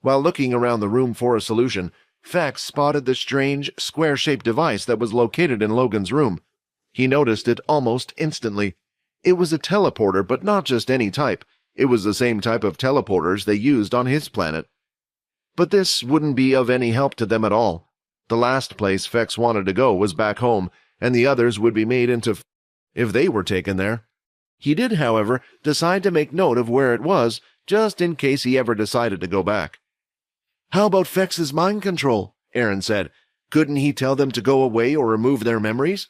While looking around the room for a solution, Fex spotted the strange, square-shaped device that was located in Logan's room. He noticed it almost instantly. It was a teleporter, but not just any type. It was the same type of teleporters they used on his planet. But this wouldn't be of any help to them at all. The last place Fex wanted to go was back home, and the others would be made into if they were taken there. He did, however, decide to make note of where it was, just in case he ever decided to go back. "How about Fex's mind control?" Aaron said. "Couldn't he tell them to go away or remove their memories?"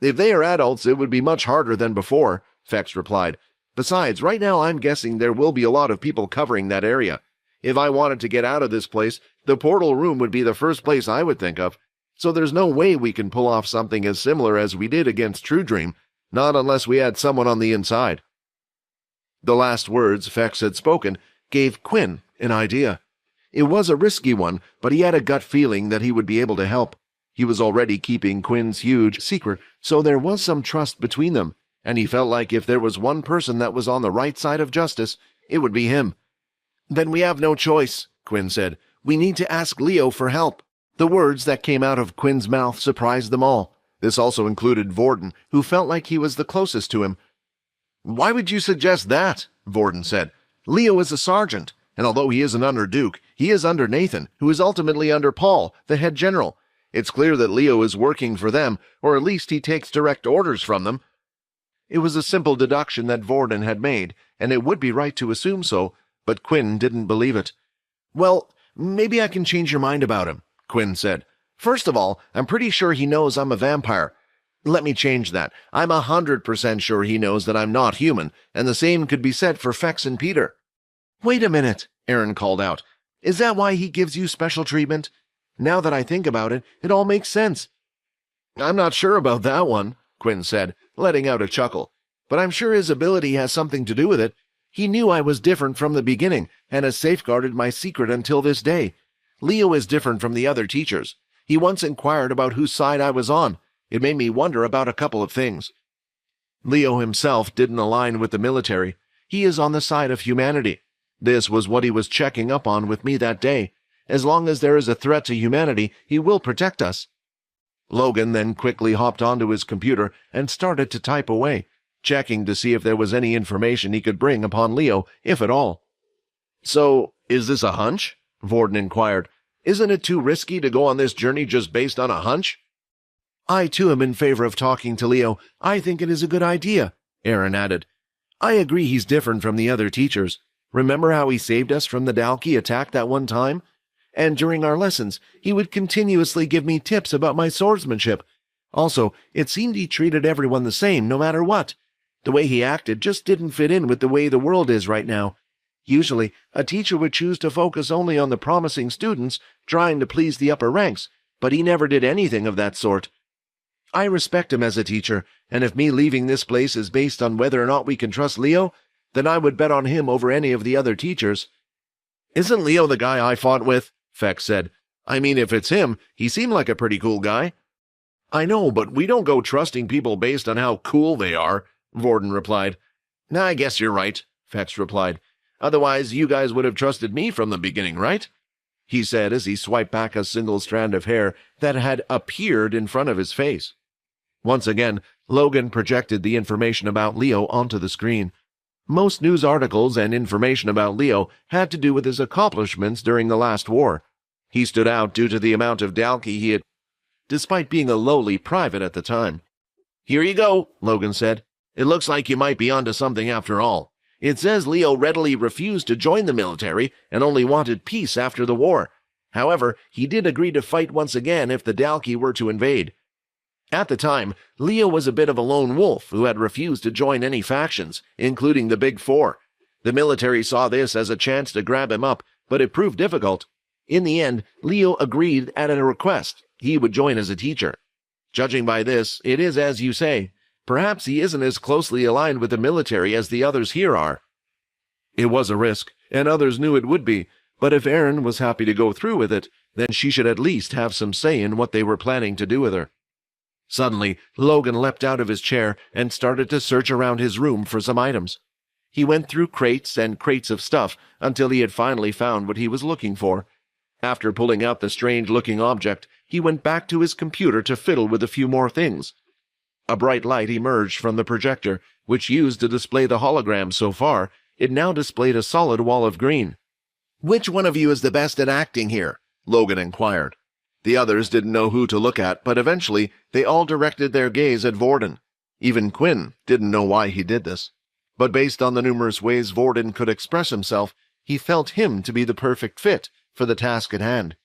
"If they are adults, it would be much harder than before," Fex replied. "Besides, right now I'm guessing there will be a lot of people covering that area. If I wanted to get out of this place, the portal room would be the first place I would think of. So there's no way we can pull off something as similar as we did against True Dream, not unless we had someone on the inside." The last words Fex had spoken gave Quinn an idea. It was a risky one, but he had a gut feeling that he would be able to help. He was already keeping Quinn's huge secret, so there was some trust between them, and he felt like if there was one person that was on the right side of justice, it would be him. "Then we have no choice," Quinn said. "We need to ask Leo for help." The words that came out of Quinn's mouth surprised them all. This also included Vorden, who felt like he was the closest to him. "Why would you suggest that?" Vorden said. "Leo is a sergeant, and although he isn't under Duke, he is under Nathan, who is ultimately under Paul, the head general. It's clear that Leo is working for them, or at least he takes direct orders from them." It was a simple deduction that Vorden had made, and it would be right to assume so, but Quinn didn't believe it. "Well, maybe I can change your mind about him," Quinn said. "First of all, I'm pretty sure he knows I'm a vampire. Let me change that. I'm 100% sure he knows that I'm not human, and the same could be said for Fex and Peter." "Wait a minute," Aaron called out. "Is that why he gives you special treatment? Now that I think about it, it all makes sense." "I'm not sure about that one," Quinn said, letting out a chuckle. "But I'm sure his ability has something to do with it. He knew I was different from the beginning, and has safeguarded my secret until this day. Leo is different from the other teachers. He once inquired about whose side I was on. It made me wonder about a couple of things. Leo himself didn't align with the military. He is on the side of humanity. This was what he was checking up on with me that day. As long as there is a threat to humanity, he will protect us." Logan then quickly hopped onto his computer and started to type away, checking to see if there was any information he could bring upon Leo, if at all. "So, is this a hunch?" Vorden inquired. "Isn't it too risky to go on this journey just based on a hunch?" "I too am in favor of talking to Leo. I think it is a good idea," Aaron added. "I agree he's different from the other teachers. Remember how he saved us from the Dalki attack that one time? And during our lessons, he would continuously give me tips about my swordsmanship. Also, it seemed he treated everyone the same, no matter what. The way he acted just didn't fit in with the way the world is right now. Usually, a teacher would choose to focus only on the promising students, trying to please the upper ranks, but he never did anything of that sort. I respect him as a teacher, and if me leaving this place is based on whether or not we can trust Leo, then I would bet on him over any of the other teachers." "Isn't Leo the guy I fought with?" Fex said. "I mean, if it's him, he seemed like a pretty cool guy." "I know, but we don't go trusting people based on how cool they are," Vorden replied. "I guess you're right," Fex replied. "Otherwise, you guys would have trusted me from the beginning, right?" he said as he swiped back a single strand of hair that had appeared in front of his face. Once again, Logan projected the information about Leo onto the screen. Most news articles and information about Leo had to do with his accomplishments during the last war. He stood out due to the amount of Dalki he had, despite being a lowly private at the time. "Here you go," Logan said. "It looks like you might be onto something after all. It says Leo readily refused to join the military and only wanted peace after the war. However, he did agree to fight once again if the Dalki were to invade. At the time, Leo was a bit of a lone wolf who had refused to join any factions, including the Big Four. The military saw this as a chance to grab him up, but it proved difficult. In the end, Leo agreed at a request. He would join as a teacher. Judging by this, it is as you say. Perhaps he isn't as closely aligned with the military as the others here are." It was a risk, and others knew it would be, but if Aaron was happy to go through with it, then she should at least have some say in what they were planning to do with her. Suddenly, Logan leapt out of his chair and started to search around his room for some items. He went through crates and crates of stuff until he had finally found what he was looking for. After pulling out the strange-looking object, he went back to his computer to fiddle with a few more things. A bright light emerged from the projector, which used to display the hologram so far. It now displayed a solid wall of green. "Which one of you is the best at acting here?" Logan inquired. The others didn't know who to look at, but eventually they all directed their gaze at Vorden. Even Quinn didn't know why he did this. But based on the numerous ways Vorden could express himself, he felt him to be the perfect fit for the task at hand.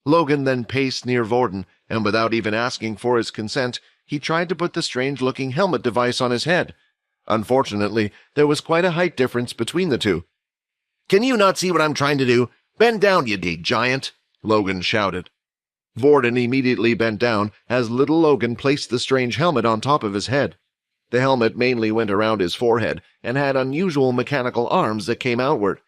Logan then paced near Vorden, and without even asking for his consent, he tried to put the strange-looking helmet device on his head. Unfortunately, there was quite a height difference between the two. "Can you not see what I'm trying to do? Bend down, you giant!" Logan shouted. Vorden immediately bent down as little Logan placed the strange helmet on top of his head. The helmet mainly went around his forehead and had unusual mechanical arms that came outward.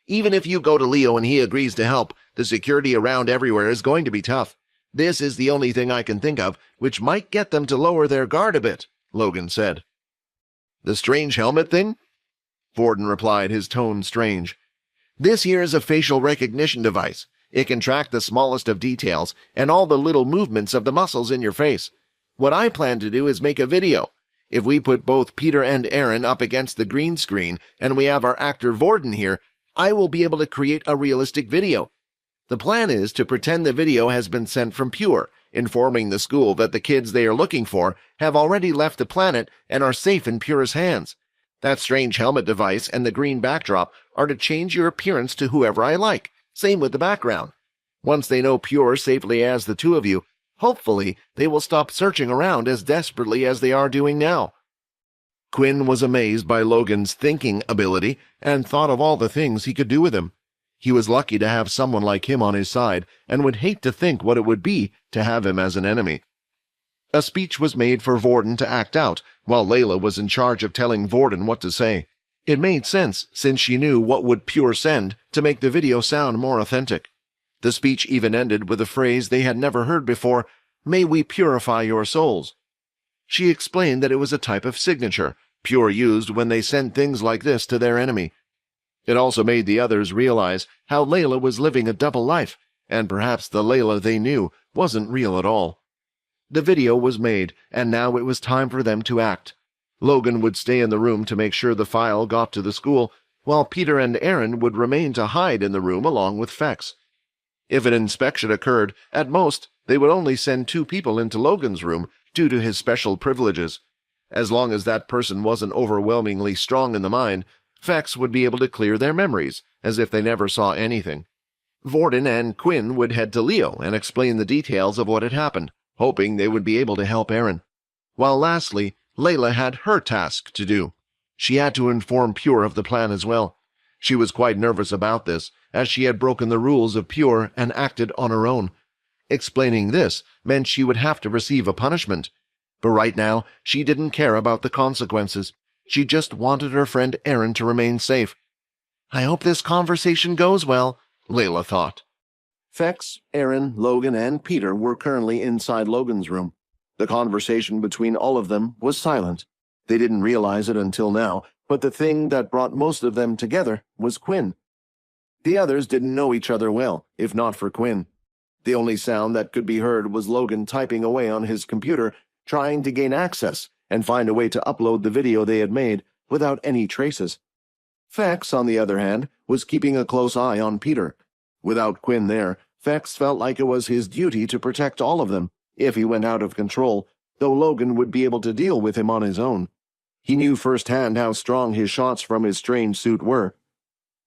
"Even if you go to Leo and he agrees to help, the security around everywhere is going to be tough. This is the only thing I can think of which might get them to lower their guard a bit," Logan said. "The strange helmet thing?" Vorden replied, his tone strange. "This here is a facial recognition device. It can track the smallest of details and all the little movements of the muscles in your face. What I plan to do is make a video. If we put both Peter and Aaron up against the green screen and we have our actor Vorden here, I will be able to create a realistic video. The plan is to pretend the video has been sent from Pure, informing the school that the kids they are looking for have already left the planet and are safe in Pure's hands. That strange helmet device and the green backdrop are to change your appearance to whoever I like. Same with the background. Once they know Pure safely as the two of you, hopefully they will stop searching around as desperately as they are doing now." Quinn was amazed by Logan's thinking ability and thought of all the things he could do with him. He was lucky to have someone like him on his side and would hate to think what it would be to have him as an enemy. A speech was made for Vorden to act out, while Leila was in charge of telling Vorden what to say. It made sense, since she knew what would Pure send to make the video sound more authentic. The speech even ended with a phrase they had never heard before, "May we purify your souls." She explained that it was a type of signature Pure used when they sent things like this to their enemy. It also made the others realize how Leila was living a double life, and perhaps the Leila they knew wasn't real at all. The video was made, and now it was time for them to act. Logan would stay in the room to make sure the file got to the school, while Peter and Aaron would remain to hide in the room along with Fex. If an inspection occurred, at most, they would only send 2 people into Logan's room due to his special privileges. As long as that person wasn't overwhelmingly strong in the mind, Fex would be able to clear their memories, as if they never saw anything. Vorden and Quinn would head to Leo and explain the details of what had happened, hoping they would be able to help Aaron. While lastly, Leila had her task to do. She had to inform Pure of the plan as well. She was quite nervous about this, as she had broken the rules of Pure and acted on her own. Explaining this meant she would have to receive a punishment. But right now, she didn't care about the consequences. She just wanted her friend Aaron to remain safe. "I hope this conversation goes well," Leila thought. Fex, Aaron, Logan, and Peter were currently inside Logan's room. The conversation between all of them was silent. They didn't realize it until now, but the thing that brought most of them together was Quinn. The others didn't know each other well, if not for Quinn. The only sound that could be heard was Logan typing away on his computer, trying to gain access and find a way to upload the video they had made without any traces. Fex, on the other hand, was keeping a close eye on Peter. Without Quinn there, Fex felt like it was his duty to protect all of them. If he went out of control, though Logan would be able to deal with him on his own. He knew firsthand how strong his shots from his strange suit were.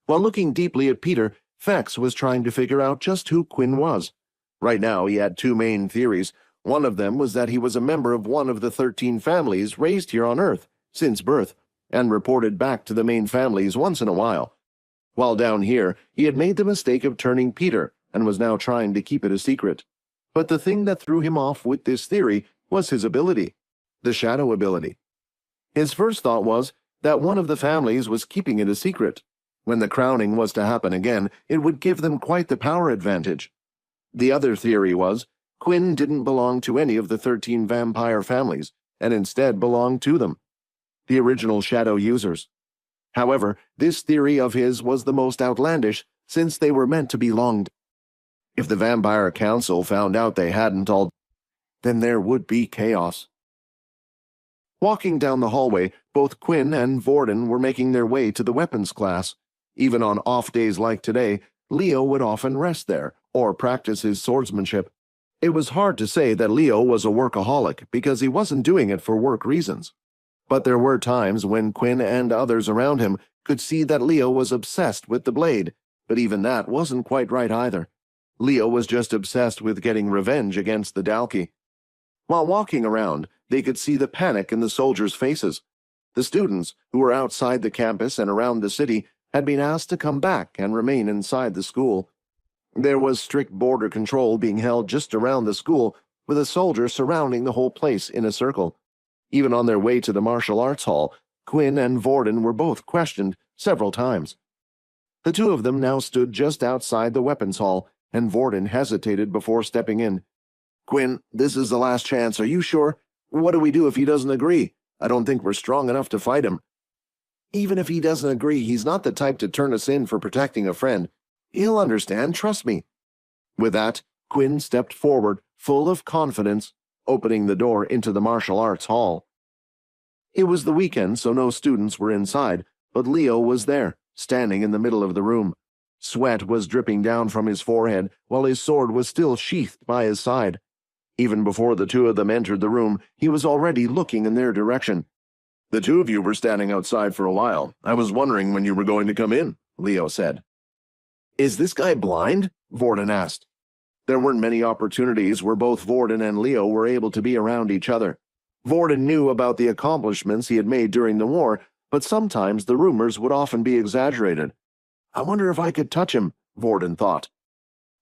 While looking deeply at Peter, Fex was trying to figure out just who Quinn was. Right now he had 2 main theories. One of them was that he was a member of one of the 13 families raised here on Earth since birth, and reported back to the main families once in a while. While down here, he had made the mistake of turning Peter, and was now trying to keep it a secret. But the thing that threw him off with this theory was his ability, the shadow ability. His first thought was that one of the families was keeping it a secret. When the crowning was to happen again, it would give them quite the power advantage. The other theory was Quinn didn't belong to any of the 13 vampire families, and instead belonged to them, the original shadow users. However, this theory of his was the most outlandish, since they were meant to be long dead. If the Vampire Council found out they hadn't all, then there would be chaos. Walking down the hallway, both Quinn and Vorden were making their way to the weapons class. Even on off days like today, Leo would often rest there, or practice his swordsmanship. It was hard to say that Leo was a workaholic, because he wasn't doing it for work reasons. But there were times when Quinn and others around him could see that Leo was obsessed with the blade, but even that wasn't quite right either. Leo was just obsessed with getting revenge against the Dalki. While walking around, they could see the panic in the soldiers' faces. The students, who were outside the campus and around the city, had been asked to come back and remain inside the school. There was strict border control being held just around the school, with a soldier surrounding the whole place in a circle. Even on their way to the martial arts hall, Quinn and Vorden were both questioned several times. The two of them now stood just outside the weapons hall, and Vorden hesitated before stepping in. "Quinn, this is the last chance. Are you sure? What do we do if he doesn't agree? I don't think we're strong enough to fight him." "Even if he doesn't agree, he's not the type to turn us in for protecting a friend. He'll understand, trust me." With that, Quinn stepped forward, full of confidence, opening the door into the martial arts hall. It was the weekend, so no students were inside, but Leo was there, standing in the middle of the room. Sweat was dripping down from his forehead, while his sword was still sheathed by his side. Even before the two of them entered the room, he was already looking in their direction. "The two of you were standing outside for a while. I was wondering when you were going to come in," Leo said. "Is this guy blind?" Vorden asked. There weren't many opportunities where both Vorden and Leo were able to be around each other. Vorden knew about the accomplishments he had made during the war, but sometimes the rumors would often be exaggerated. "I wonder if I could touch him," Vorden thought.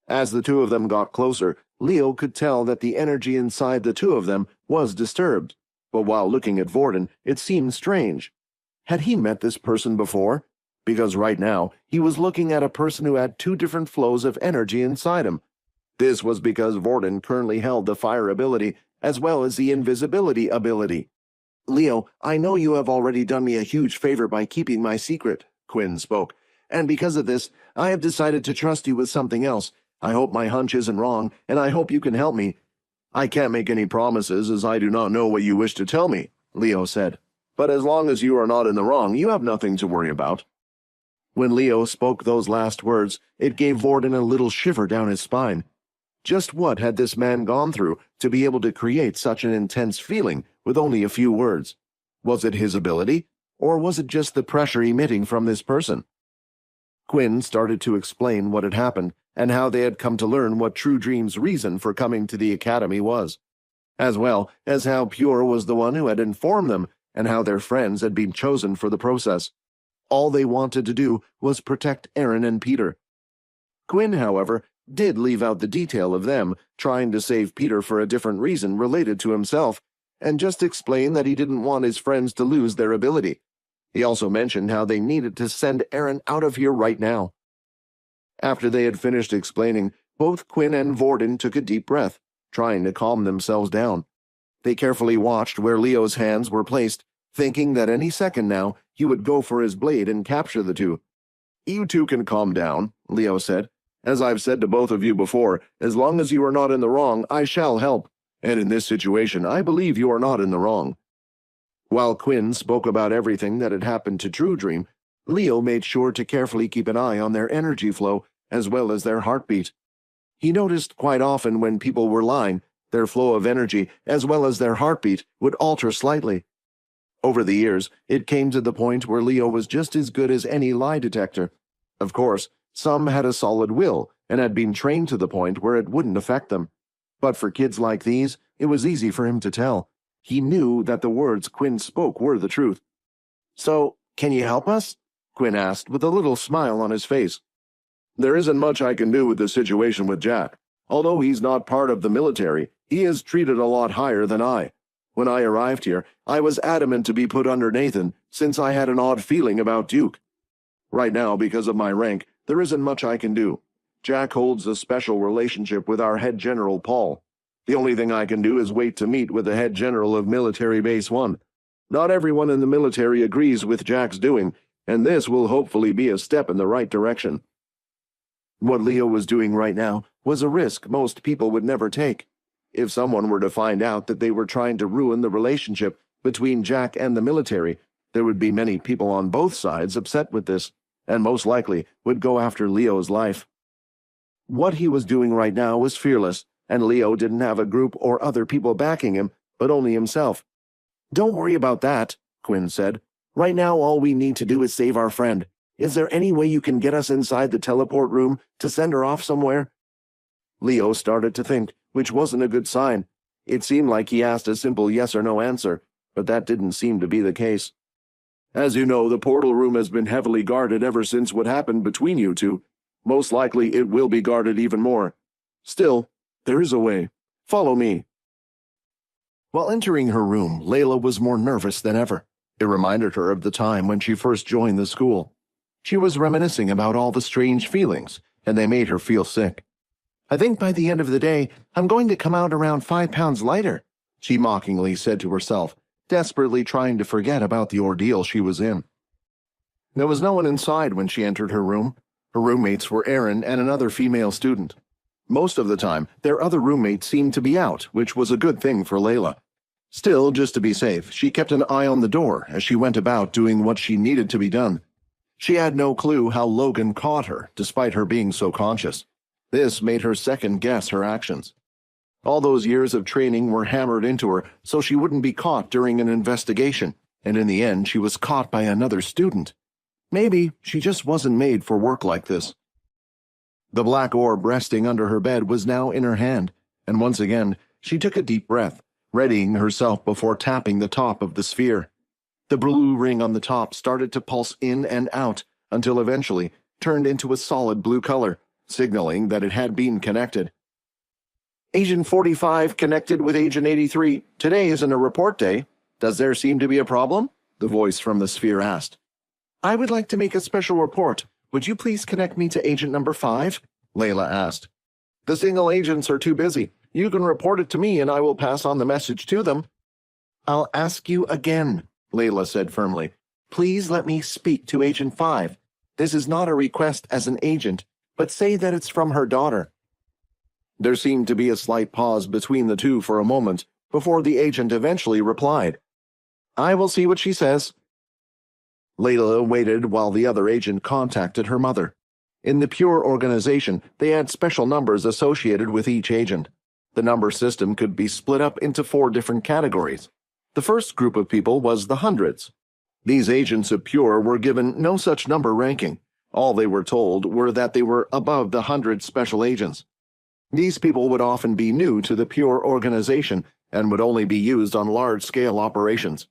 As the two of them got closer, Leo could tell that the energy inside the two of them was disturbed, but while looking at Vorden, it seemed strange. Had he met this person before? Because right now, he was looking at a person who had two different flows of energy inside him. This was because Vorden currently held the fire ability as well as the invisibility ability. "Leo, I know you have already done me a huge favor by keeping my secret," Quinn spoke, "and because of this, I have decided to trust you with something else. I hope my hunch isn't wrong, and I hope you can help me." "I can't make any promises as I do not know what you wish to tell me," Leo said. "But as long as you are not in the wrong, you have nothing to worry about." When Leo spoke those last words, it gave Vorden a little shiver down his spine. Just what had this man gone through to be able to create such an intense feeling with only a few words? Was it his ability, or was it just the pressure emitting from this person? Quinn started to explain what had happened, and how they had come to learn what True Dream's reason for coming to the academy was, as well as how Pure was the one who had informed them, and how their friends had been chosen for the process. All they wanted to do was protect Aaron and Peter. Quinn, however, did leave out the detail of them trying to save Peter for a different reason related to himself, and just explain that he didn't want his friends to lose their ability. He also mentioned how they needed to send Aaron out of here right now. After they had finished explaining, both Quinn and Vorden took a deep breath, trying to calm themselves down. They carefully watched where Leo's hands were placed, thinking that any second now he would go for his blade and capture the two. "You two can calm down," Leo said. "As I've said to both of you before, as long as you are not in the wrong, I shall help. And in this situation, I believe you are not in the wrong." While Quinn spoke about everything that had happened to True Dream, Leo made sure to carefully keep an eye on their energy flow as well as their heartbeat. He noticed quite often when people were lying, their flow of energy as well as their heartbeat would alter slightly. Over the years, it came to the point where Leo was just as good as any lie detector. Of course, some had a solid will and had been trained to the point where it wouldn't affect them. But for kids like these, it was easy for him to tell. He knew that the words Quinn spoke were the truth. "So, can you help us?" Quinn asked with a little smile on his face. "There isn't much I can do with the situation with Jack. Although he's not part of the military, he is treated a lot higher than I. When I arrived here, I was adamant to be put under Nathan, since I had an odd feeling about Duke. Right now, because of my rank, there isn't much I can do. Jack holds a special relationship with our head general, Paul. The only thing I can do is wait to meet with the head general of Military Base 1. Not everyone in the military agrees with Jack's doing, and this will hopefully be a step in the right direction. What Leo was doing right now was a risk most people would never take. If someone were to find out that they were trying to ruin the relationship between Jack and the military, there would be many people on both sides upset with this, and most likely would go after Leo's life. What he was doing right now was fearless, and Leo didn't have a group or other people backing him, but only himself. "Don't worry about that," Quinn said. "Right now all we need to do is save our friend. Is there any way you can get us inside the teleport room to send her off somewhere?" Leo started to think, which wasn't a good sign. It seemed like he asked a simple yes or no answer, but that didn't seem to be the case. "As you know, the portal room has been heavily guarded ever since what happened between you two. Most likely it will be guarded even more. Still, there is a way. Follow me." While entering her room, Leila was more nervous than ever. It reminded her of the time when she first joined the school. She was reminiscing about all the strange feelings, and they made her feel sick. "I think by the end of the day, I'm going to come out around 5 pounds lighter," she mockingly said to herself, desperately trying to forget about the ordeal she was in. There was no one inside when she entered her room. Her roommates were Erin and another female student. Most of the time, their other roommates seemed to be out, which was a good thing for Leila. Still, just to be safe, she kept an eye on the door as she went about doing what she needed to be done. She had no clue how Logan caught her, despite her being so conscious. This made her second-guess her actions. All those years of training were hammered into her so she wouldn't be caught during an investigation, and in the end she was caught by another student. Maybe she just wasn't made for work like this. The black orb resting under her bed was now in her hand, and once again she took a deep breath, readying herself before tapping the top of the sphere. The blue ring on the top started to pulse in and out until eventually turned into a solid blue color, signaling that it had been connected. "Agent 45 connected with Agent 83. Today isn't a report day. Does there seem to be a problem?" the voice from the sphere asked. "I would like to make a special report. Would you please connect me to Agent number 5? Leila asked. "The single agents are too busy. You can report it to me and I will pass on the message to them." "I'll ask you again," Leila said firmly. "Please let me speak to Agent 5. This is not a request as an agent, but say that it's from her daughter." There seemed to be a slight pause between the two for a moment, before the agent eventually replied. "I will see what she says." Leila waited while the other agent contacted her mother. In the Pure organization, they had special numbers associated with each agent. The number system could be split up into 4 different categories. The first group of people was the hundreds. These agents of Pure were given no such number ranking. All they were told were that they were above the 100 special agents. These people would often be new to the Pure organization and would only be used on large-scale operations.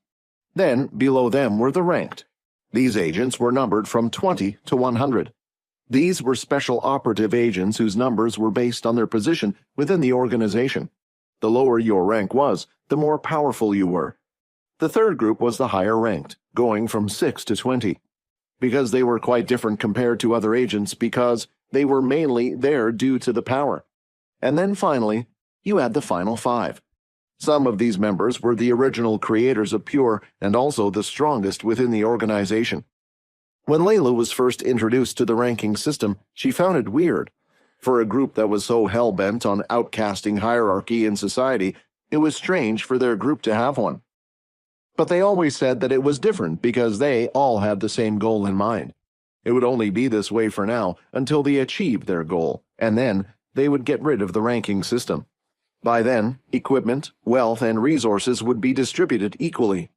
Then, below them were the ranked. These agents were numbered from 20 to 100. These were special operative agents whose numbers were based on their position within the organization. The lower your rank was, the more powerful you were. The third group was the higher ranked, going from 6 to 20. Because they were quite different compared to other agents because they were mainly there due to the power. And then finally, you had the final 5. Some of these members were the original creators of Pure and also the strongest within the organization. When Leila was first introduced to the ranking system, she found it weird. For a group that was so hell-bent on outcasting hierarchy in society, it was strange for their group to have one. But they always said that it was different because they all had the same goal in mind. It would only be this way for now until they achieved their goal, and then they would get rid of the ranking system. By then, equipment, wealth, and resources would be distributed equally.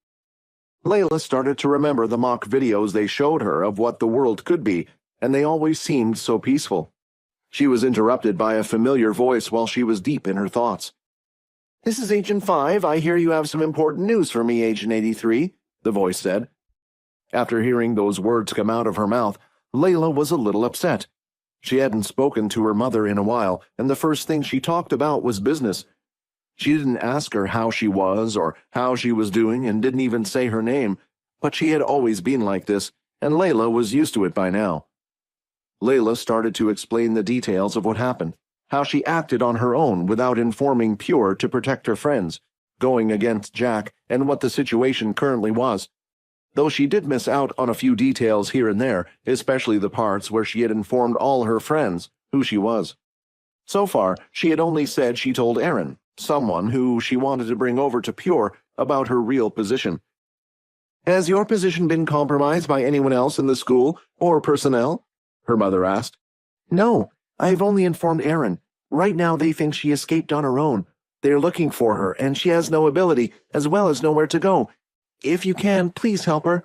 Leila started to remember the mock videos they showed her of what the world could be, and they always seemed so peaceful. She was interrupted by a familiar voice while she was deep in her thoughts. "This is Agent 5. I hear you have some important news for me, Agent 83, the voice said. After hearing those words come out of her mouth, Leila was a little upset. She hadn't spoken to her mother in a while, and the first thing she talked about was business. She didn't ask her how she was or how she was doing and didn't even say her name, but she had always been like this, and Leila was used to it by now. Leila started to explain the details of what happened, how she acted on her own without informing Pure to protect her friends, going against Jack, and what the situation currently was. though she did miss out on a few details here and there, especially the parts where she had informed all her friends who she was. So far, she had only said she told Aaron, someone who she wanted to bring over to Pure, about her real position. "Has your position been compromised by anyone else in the school or personnel?" her mother asked. "No, I've only informed Aaron. Right now they think she escaped on her own. They're looking for her, and she has no ability, as well as nowhere to go. If you can, please help her."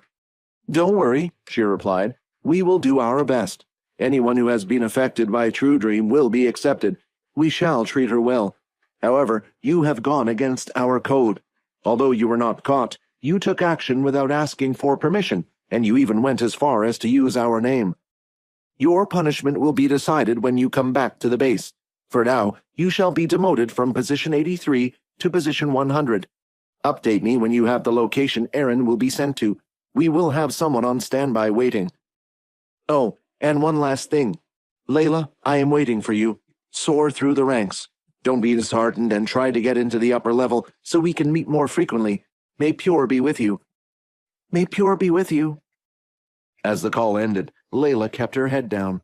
"Don't worry," she replied. "We will do our best. Anyone who has been affected by True Dream will be accepted. We shall treat her well. However, you have gone against our code. Although you were not caught, you took action without asking for permission, and you even went as far as to use our name. Your punishment will be decided when you come back to the base. For now, you shall be demoted from position 83 to position 100. Update me when you have the location Aaron will be sent to. We will have someone on standby waiting. Oh, and one last thing. Leila, I am waiting for you. Soar through the ranks. Don't be disheartened and try to get into the upper level so we can meet more frequently. May Pure be with you." "May Pure be with you." As the call ended, Leila kept her head down.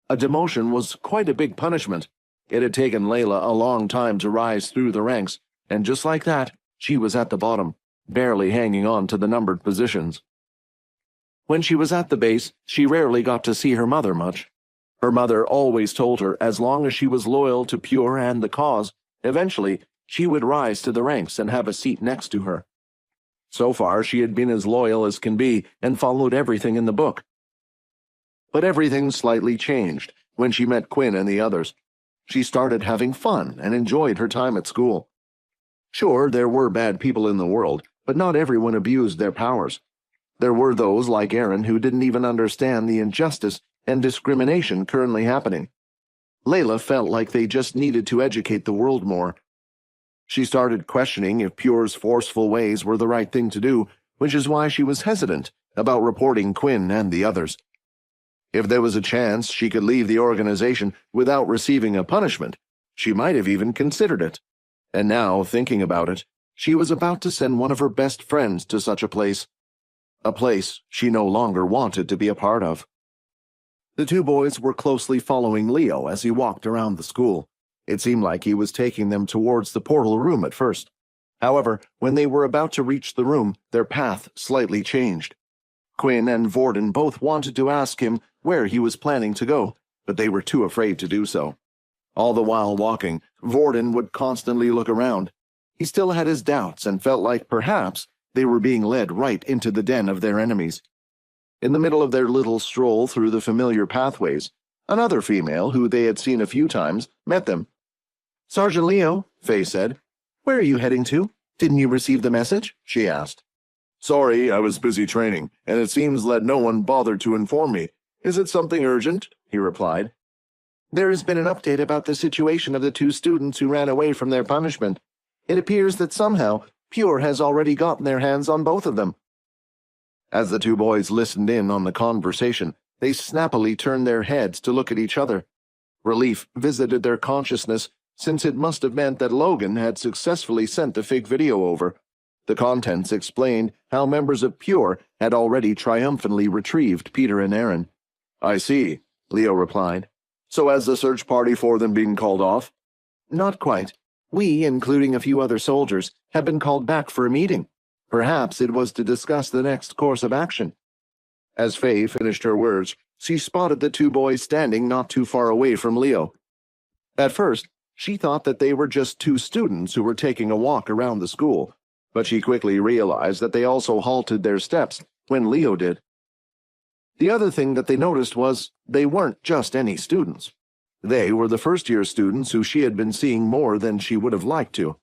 A demotion was quite a big punishment. It had taken Leila a long time to rise through the ranks, and just like that, she was at the bottom, barely hanging on to the numbered positions. When she was at the base, she rarely got to see her mother much. Her mother always told her as long as she was loyal to Pure and the cause, eventually she would rise to the ranks and have a seat next to her. So far, she had been as loyal as can be and followed everything in the book. But everything slightly changed when she met Quinn and the others. She started having fun and enjoyed her time at school. Sure, there were bad people in the world, but not everyone abused their powers. There were those like Aaron who didn't even understand the injustice and discrimination currently happening. Leila felt like they just needed to educate the world more. She started questioning if Pure's forceful ways were the right thing to do, which is why she was hesitant about reporting Quinn and the others. If there was a chance she could leave the organization without receiving a punishment, she might have even considered it. And now, thinking about it, she was about to send one of her best friends to such a place she no longer wanted to be a part of. The two boys were closely following Leo as he walked around the school. It seemed like he was taking them towards the portal room at first. However, when they were about to reach the room, their path slightly changed. Quinn and Vorden both wanted to ask him where he was planning to go, but they were too afraid to do so. All the while walking, Vorden would constantly look around. He still had his doubts and felt like perhaps they were being led right into the den of their enemies. In the middle of their little stroll through the familiar pathways, another female, who they had seen a few times, met them. "Sergeant Leo," Faye said. "Where are you heading to? Didn't you receive the message?" she asked. "Sorry, I was busy training, and it seems that no one bothered to inform me. Is it something urgent?" he replied. "There has been an update about the situation of the two students who ran away from their punishment. It appears that somehow Pure has already gotten their hands on both of them." As the two boys listened in on the conversation, they snappily turned their heads to look at each other. Relief visited their consciousness, since it must have meant that Logan had successfully sent the fake video over. The contents explained how members of Pure had already triumphantly retrieved Peter and Aaron. "I see," Leo replied. "So has the search party for them been called off?" "Not quite. We, including a few other soldiers, have been called back for a meeting. Perhaps it was to discuss the next course of action." As Faye finished her words, she spotted the two boys standing not too far away from Leo. At first, she thought that they were just two students who were taking a walk around the school, but she quickly realized that they also halted their steps when Leo did. The other thing that they noticed was they weren't just any students. They were the first-year students who she had been seeing more than she would have liked to.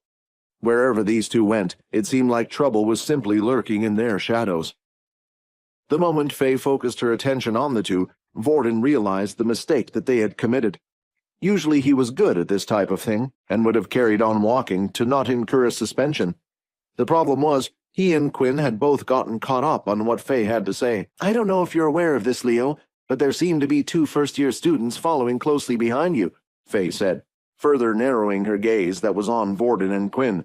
Wherever these two went, it seemed like trouble was simply lurking in their shadows. The moment Faye focused her attention on the two, Vorden realized the mistake that they had committed. Usually he was good at this type of thing, and would have carried on walking to not incur a suspension. The problem was, he and Quinn had both gotten caught up on what Faye had to say. "I don't know if you're aware of this, Leo, but there seem to be two first-year students following closely behind you," Faye said, further narrowing her gaze that was on Vorden and Quinn.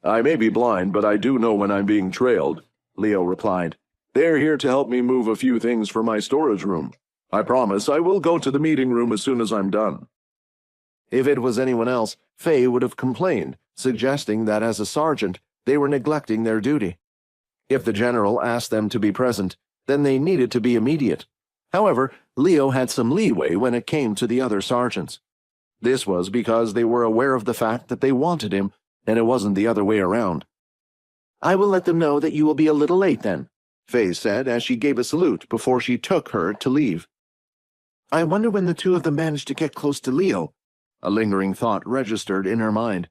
"I may be blind, but I do know when I'm being trailed," Leo replied. They're here to help me move a few things for my storage room. I promise I will go to the meeting room as soon as I'm done." If it was anyone else, Faye would have complained, suggesting that as a sergeant, they were neglecting their duty. If the general asked them to be present, then they needed to be immediate. However, Leo had some leeway when it came to the other sergeants. This was because they were aware of the fact that they wanted him, and it wasn't the other way around. "I will let them know that you will be a little late then," Faye said as she gave a salute before she took her to leave. "I wonder when the two of them managed to get close to Leo." A lingering thought registered in her mind.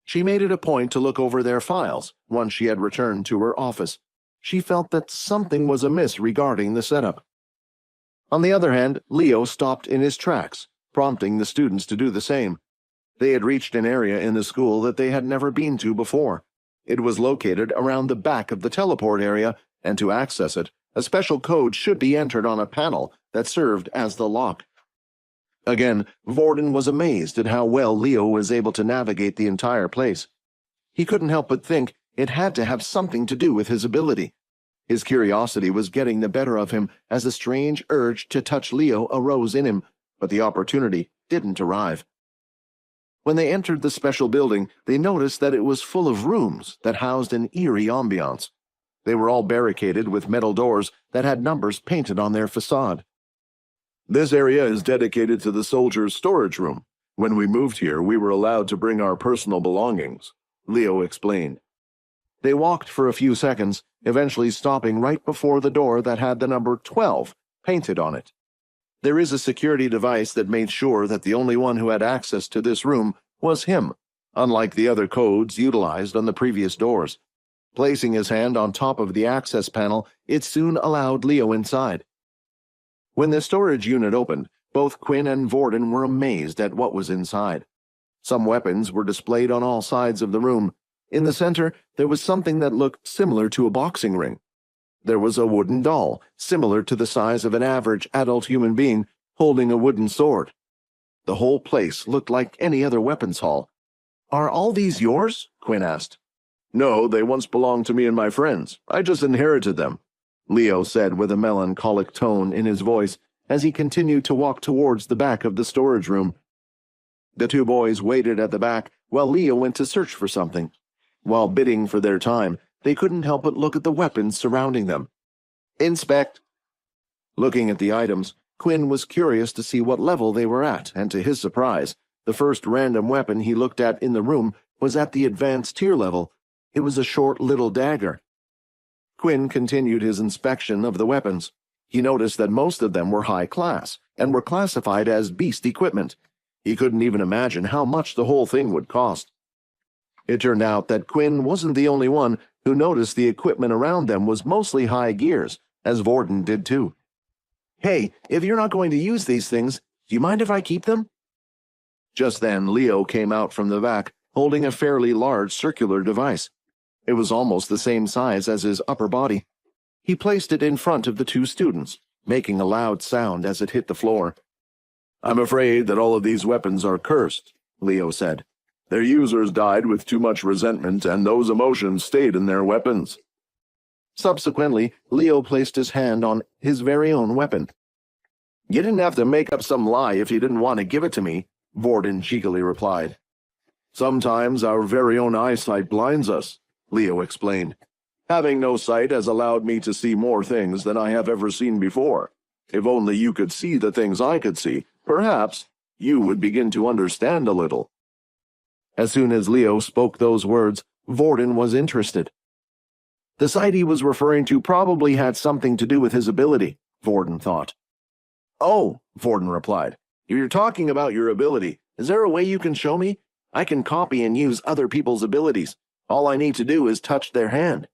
She made it a point to look over their files once she had returned to her office. She felt that something was amiss regarding the setup. On the other hand, Leo stopped in his tracks, prompting the students to do the same. They had reached an area in the school that they had never been to before. It was located around the back of the teleport area, and to access it, a special code should be entered on a panel that served as the lock. Again, Vorden was amazed at how well Leo was able to navigate the entire place. He couldn't help but think it had to have something to do with his ability. His curiosity was getting the better of him as a strange urge to touch Leo arose in him, but the opportunity didn't arrive. When they entered the special building, they noticed that it was full of rooms that housed an eerie ambiance. They were all barricaded with metal doors that had numbers painted on their facade. "This area is dedicated to the soldiers' storage room. When we moved here, we were allowed to bring our personal belongings," Leo explained. They walked for a few seconds, eventually stopping right before the door that had the number 12 painted on it. There is a security device that made sure that the only one who had access to this room was him, unlike the other codes utilized on the previous doors. Placing his hand on top of the access panel, it soon allowed Leo inside. When the storage unit opened, both Quinn and Vorden were amazed at what was inside. Some weapons were displayed on all sides of the room. In the center, there was something that looked similar to a boxing ring. There was a wooden doll, similar to the size of an average adult human being, holding a wooden sword. The whole place looked like any other weapons hall. "Are all these yours?" Quinn asked. "No, they once belonged to me and my friends. I just inherited them," Leo said with a melancholic tone in his voice as he continued to walk towards the back of the storage room. The two boys waited at the back while Leo went to search for something. While bidding for their time, they couldn't help but look at the weapons surrounding them. "Inspect." Looking at the items, Quinn was curious to see what level they were at, and to his surprise, the first random weapon he looked at in the room was at the advanced tier level. It was a short little dagger. Quinn continued his inspection of the weapons. He noticed that most of them were high class and were classified as beast equipment. He couldn't even imagine how much the whole thing would cost. It turned out that Quinn wasn't the only one who noticed the equipment around them was mostly high gears, as Vorden did too. "Hey, if you're not going to use these things, do you mind if I keep them?" Just then, Leo came out from the back, holding a fairly large circular device. It was almost the same size as his upper body. He placed it in front of the two students, making a loud sound as it hit the floor. "I'm afraid that all of these weapons are cursed," Leo said. "Their users died with too much resentment, and those emotions stayed in their weapons." Subsequently, Leo placed his hand on his very own weapon. "You didn't have to make up some lie if you didn't want to give it to me," Vorden cheekily replied. "Sometimes our very own eyesight blinds us," Leo explained. "Having no sight has allowed me to see more things than I have ever seen before. If only you could see the things I could see, perhaps you would begin to understand a little." As soon as Leo spoke those words, Vorden was interested. The sight he was referring to probably had something to do with his ability, Vorden thought. "Oh," Vorden replied, "if you're talking about your ability, is there a way you can show me? I can copy and use other people's abilities. All I need to do is touch their hand."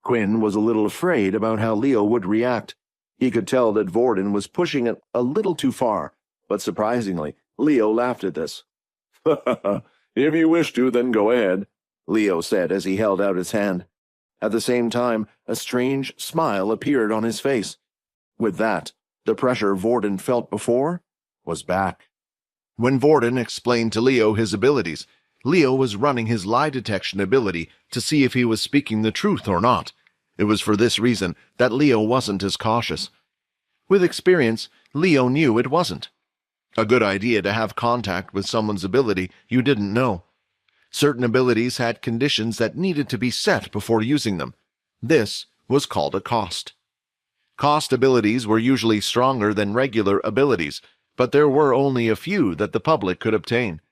Quinn was a little afraid about how Leo would react. He could tell that Vorden was pushing it a little too far, but surprisingly, Leo laughed at this. "If you wish to, then go ahead," Leo said as he held out his hand. At the same time, a strange smile appeared on his face. With that, the pressure Vorden felt before was back. When Vorden explained to Leo his abilities, Leo was running his lie detection ability to see if he was speaking the truth or not. It was for this reason that Leo wasn't as cautious. With experience, Leo knew it wasn't a good idea to have contact with someone's ability you didn't know. Certain abilities had conditions that needed to be set before using them. This was called a cost. Cost abilities were usually stronger than regular abilities, but there were only a few that the public could obtain.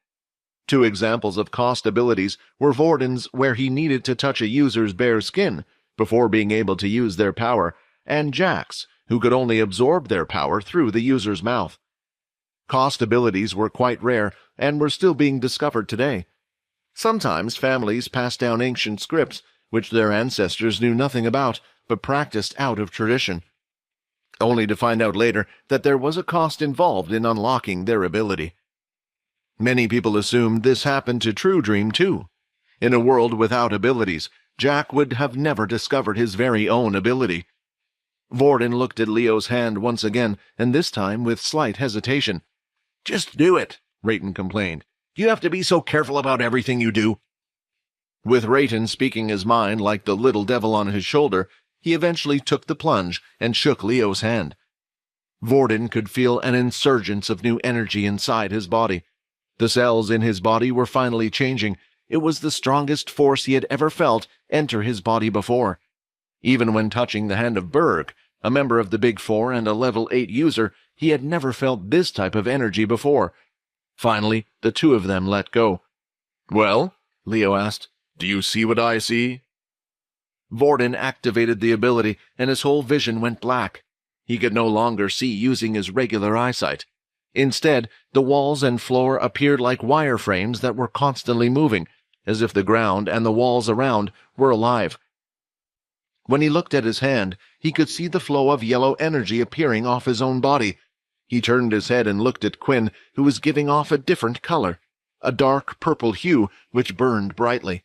Two examples of cost abilities were Vorden's, where he needed to touch a user's bare skin before being able to use their power, and Jack's, who could only absorb their power through the user's mouth. Cost abilities were quite rare and were still being discovered today. Sometimes families passed down ancient scripts which their ancestors knew nothing about but practiced out of tradition, only to find out later that there was a cost involved in unlocking their ability. Many people assumed this happened to True Dream too. In a world without abilities, Jack would have never discovered his very own ability. Vorden looked at Leo's hand once again, and this time with slight hesitation. "Just do it," Rayton complained. "You have to be so careful about everything you do." With Rayton speaking his mind like the little devil on his shoulder, he eventually took the plunge and shook Leo's hand. Vorden could feel an insurgence of new energy inside his body. The cells in his body were finally changing. It was the strongest force he had ever felt enter his body before. Even when touching the hand of Berg, a member of the Big Four and a level 8 user, he had never felt this type of energy before. Finally, the two of them let go. "Well?" Leo asked. "Do you see what I see?" Vorden activated the ability, and his whole vision went black. He could no longer see using his regular eyesight. Instead, the walls and floor appeared like wireframes that were constantly moving, as if the ground and the walls around were alive. When he looked at his hand, he could see the flow of yellow energy appearing off his own body. He turned his head and looked at Quinn, who was giving off a different color, a dark purple hue which burned brightly.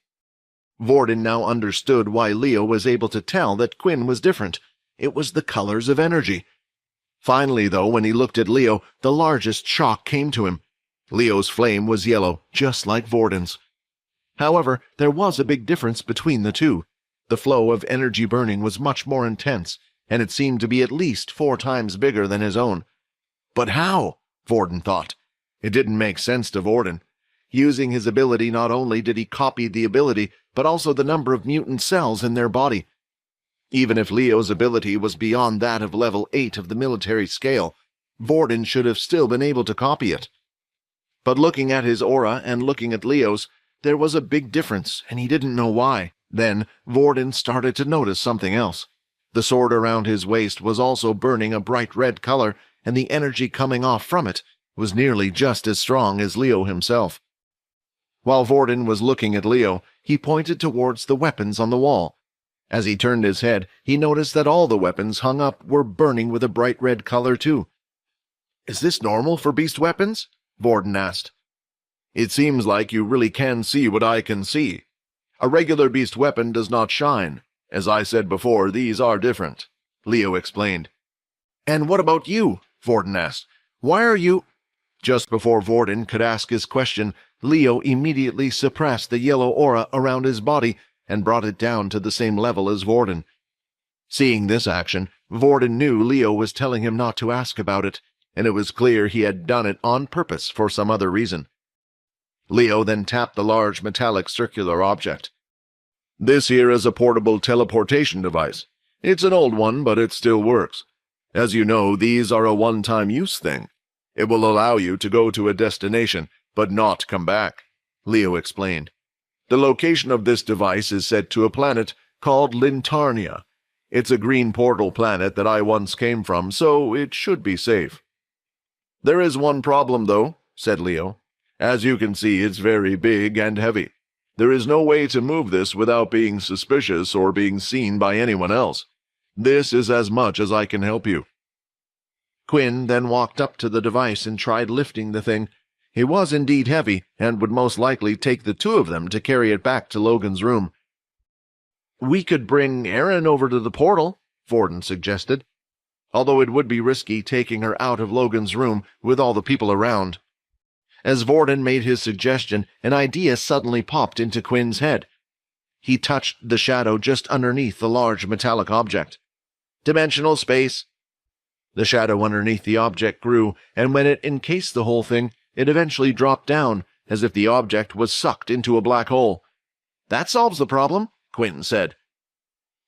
Vorden now understood why Leo was able to tell that Quinn was different. It was the colors of energy. Finally, though, when he looked at Leo, the largest shock came to him. Leo's flame was yellow, just like Vorden's. However, there was a big difference between the two. The flow of energy burning was much more intense, and it seemed to be at least 4 times bigger than his own. But how? Vorden thought. It didn't make sense to Vorden. Using his ability, not only did he copy the ability, but also the number of mutant cells in their body. Even if Leo's ability was beyond that of level 8 of the military scale, Vorden should have still been able to copy it. But looking at his aura and looking at Leo's, there was a big difference, and he didn't know why. Then Vorden started to notice something else. The sword around his waist was also burning a bright red color, and the energy coming off from it was nearly just as strong as Leo himself. While Vorden was looking at Leo, he pointed towards the weapons on the wall. As he turned his head, he noticed that all the weapons hung up were burning with a bright red color too. "Is this normal for beast weapons?" Vorden asked. "It seems like you really can see what I can see. A regular beast weapon does not shine. As I said before, these are different," Leo explained. "And what about you?" Vorden asked. "Why are you—" Just before Vorden could ask his question, Leo immediately suppressed the yellow aura around his body and brought it down to the same level as Vorden. Seeing this action, Vorden knew Leo was telling him not to ask about it, and it was clear he had done it on purpose for some other reason. Leo then tapped the large metallic circular object. "This here is a portable teleportation device. It's an old one, but it still works. As you know, these are a one-time use thing. It will allow you to go to a destination, but not come back," Leo explained. "The location of this device is set to a planet called Lintarnia. It's a green portal planet that I once came from, so it should be safe." "There is one problem, though," said Leo. "As you can see, it's very big and heavy. There is no way to move this without being suspicious or being seen by anyone else. This is as much as I can help you." Quinn then walked up to the device and tried lifting the thing. It was indeed heavy, and would most likely take the two of them to carry it back to Logan's room. "We could bring Erin over to the portal," Vorden suggested, although it would be risky taking her out of Logan's room with all the people around. As Vorden made his suggestion, an idea suddenly popped into Quinn's head. He touched the shadow just underneath the large metallic object. "Dimensional space." The shadow underneath the object grew, and when it encased the whole thing, it eventually dropped down, as if the object was sucked into a black hole. "That solves the problem," Quinn said.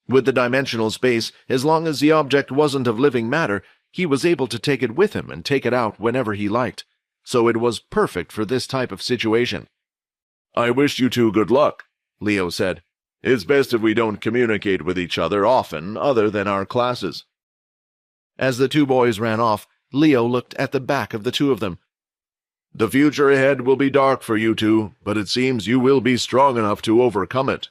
With the dimensional space, as long as the object wasn't of living matter, he was able to take it with him and take it out whenever he liked, so it was perfect for this type of situation. "I wish you two good luck," Leo said. "It's best if we don't communicate with each other often other than our classes." As the two boys ran off, Leo looked at the back of the two of them. "The future ahead will be dark for you two, but it seems you will be strong enough to overcome it."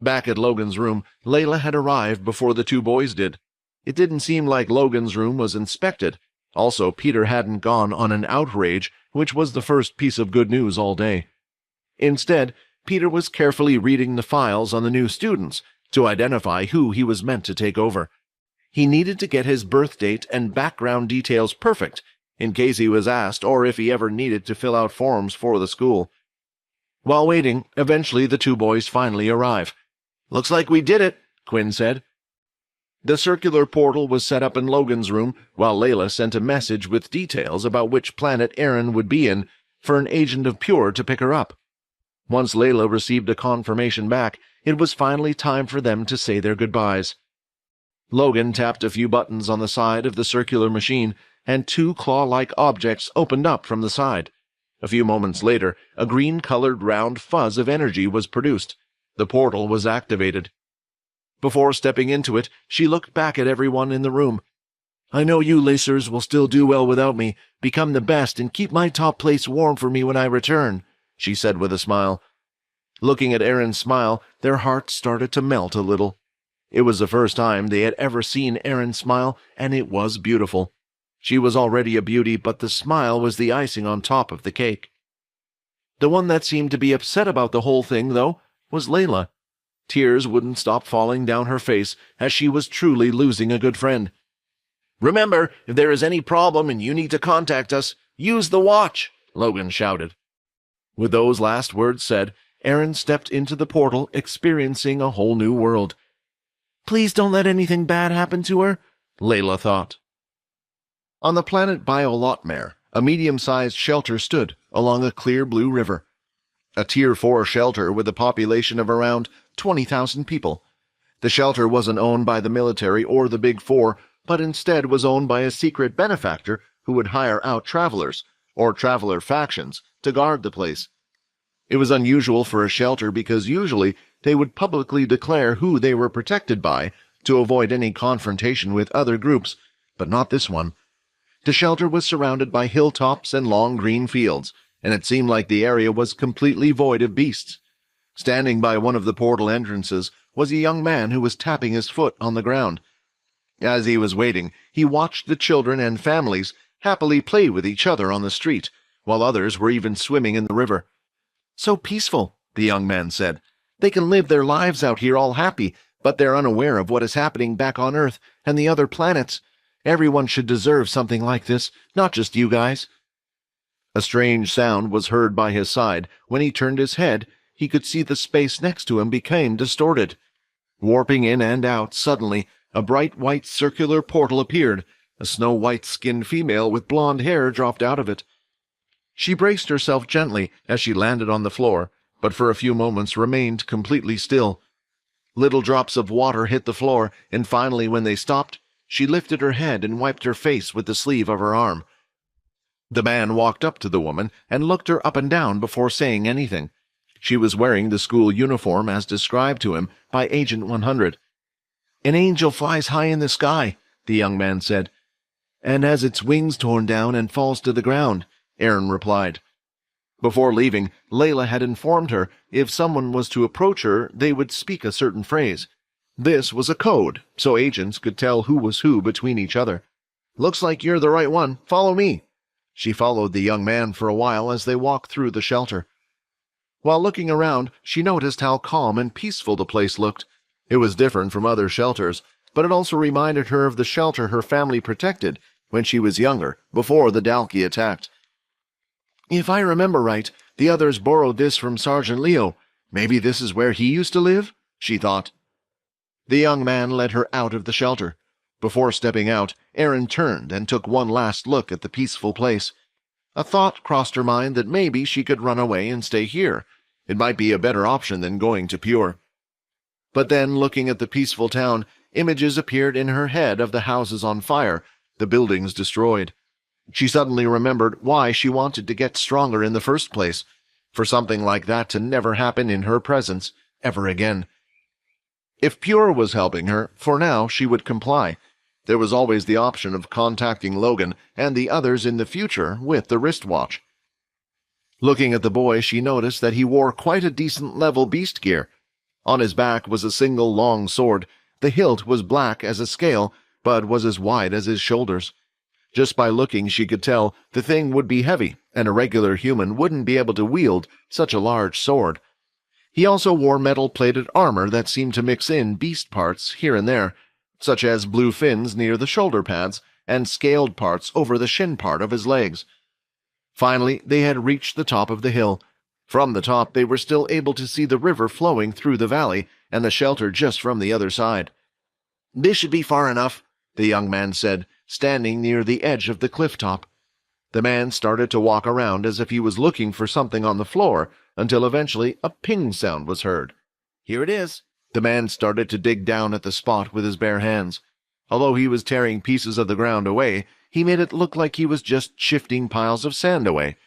Back at Logan's room, Leila had arrived before the two boys did. It didn't seem like Logan's room was inspected. Also, Peter hadn't gone on an outrage, which was the first piece of good news all day. Instead, Peter was carefully reading the files on the new students to identify who he was meant to take over. He needed to get his birth date and background details perfect, in case he was asked or if he ever needed to fill out forms for the school. While waiting, eventually the two boys finally arrive. "Looks like we did it," Quinn said. The circular portal was set up in Logan's room, while Leila sent a message with details about which planet Erin would be in for an agent of Pure to pick her up. Once Leila received a confirmation back, it was finally time for them to say their goodbyes. Logan tapped a few buttons on the side of the circular machine, and two claw-like objects opened up from the side. A few moments later, a green-colored round fuzz of energy was produced. The portal was activated. Before stepping into it, she looked back at everyone in the room. "I know you Lacers will still do well without me, become the best, and keep my top place warm for me when I return," she said with a smile. Looking at Erin's smile, their hearts started to melt a little. It was the first time they had ever seen Erin smile, and it was beautiful. She was already a beauty, but the smile was the icing on top of the cake. The one that seemed to be upset about the whole thing, though, was Leila. Tears wouldn't stop falling down her face, as she was truly losing a good friend. "Remember, if there is any problem and you need to contact us, use the watch," Logan shouted. With those last words said, Erin stepped into the portal, experiencing a whole new world. "Please don't let anything bad happen to her," Leila thought. On the planet Biolotmare, a medium-sized shelter stood along a clear blue river. A Tier 4 shelter with a population of around 20,000 people. The shelter wasn't owned by the military or the Big Four, but instead was owned by a secret benefactor who would hire out travelers, or traveler factions, to guard the place. It was unusual for a shelter because usually they would publicly declare who they were protected by to avoid any confrontation with other groups, but not this one. The shelter was surrounded by hilltops and long green fields, and it seemed like the area was completely void of beasts. Standing by one of the portal entrances was a young man who was tapping his foot on the ground. As he was waiting, he watched the children and families happily play with each other on the street, while others were even swimming in the river. "So peaceful," the young man said. "They can live their lives out here all happy, but they're unaware of what is happening back on Earth and the other planets. Everyone should deserve something like this, not just you guys." A strange sound was heard by his side. When he turned his head, he could see the space next to him became distorted. Warping in and out, suddenly, a bright white circular portal appeared. A snow-white-skinned female with blonde hair dropped out of it. She braced herself gently as she landed on the floor, but for a few moments remained completely still. Little drops of water hit the floor, and finally, when they stopped, she lifted her head and wiped her face with the sleeve of her arm. The man walked up to the woman and looked her up and down before saying anything. She was wearing the school uniform as described to him by Agent 100. "An angel flies high in the sky," the young man said, "and has its wings torn down and falls to the ground," Erin replied. Before leaving, Leila had informed her if someone was to approach her, they would speak a certain phrase. This was a code, so agents could tell who was who between each other. "Looks like you're the right one. Follow me." She followed the young man for a while as they walked through the shelter. While looking around, she noticed how calm and peaceful the place looked. It was different from other shelters, but it also reminded her of the shelter her family protected when she was younger, before the Dalki attacked. "If I remember right, the others borrowed this from Sergeant Leo. Maybe this is where he used to live? She thought. The young man led her out of the shelter. Before stepping out, Erin turned and took one last look at the peaceful place. A thought crossed her mind that maybe she could run away and stay here. It might be a better option than going to Pure. But then, looking at the peaceful town, images appeared in her head of the houses on fire, the buildings destroyed. She suddenly remembered why she wanted to get stronger in the first place, for something like that to never happen in her presence ever again. If Pure was helping her, for now she would comply. There was always the option of contacting Logan and the others in the future with the wristwatch. Looking at the boy, she noticed that he wore quite a decent level beast gear. On his back was a single long sword. The hilt was black as a scale, but was as wide as his shoulders. Just by looking, she could tell the thing would be heavy, and a regular human wouldn't be able to wield such a large sword. He also wore metal-plated armor that seemed to mix in beast parts here and there, such as blue fins near the shoulder pads and scaled parts over the shin part of his legs. Finally, they had reached the top of the hill. From the top, they were still able to see the river flowing through the valley and the shelter just from the other side. "This should be far enough," the young man said, standing near the edge of the cliff top. The man started to walk around as if he was looking for something on the floor, until eventually a ping sound was heard. "Here it is." The man started to dig down at the spot with his bare hands. Although he was tearing pieces of the ground away, he made it look like he was just shifting piles of sand away.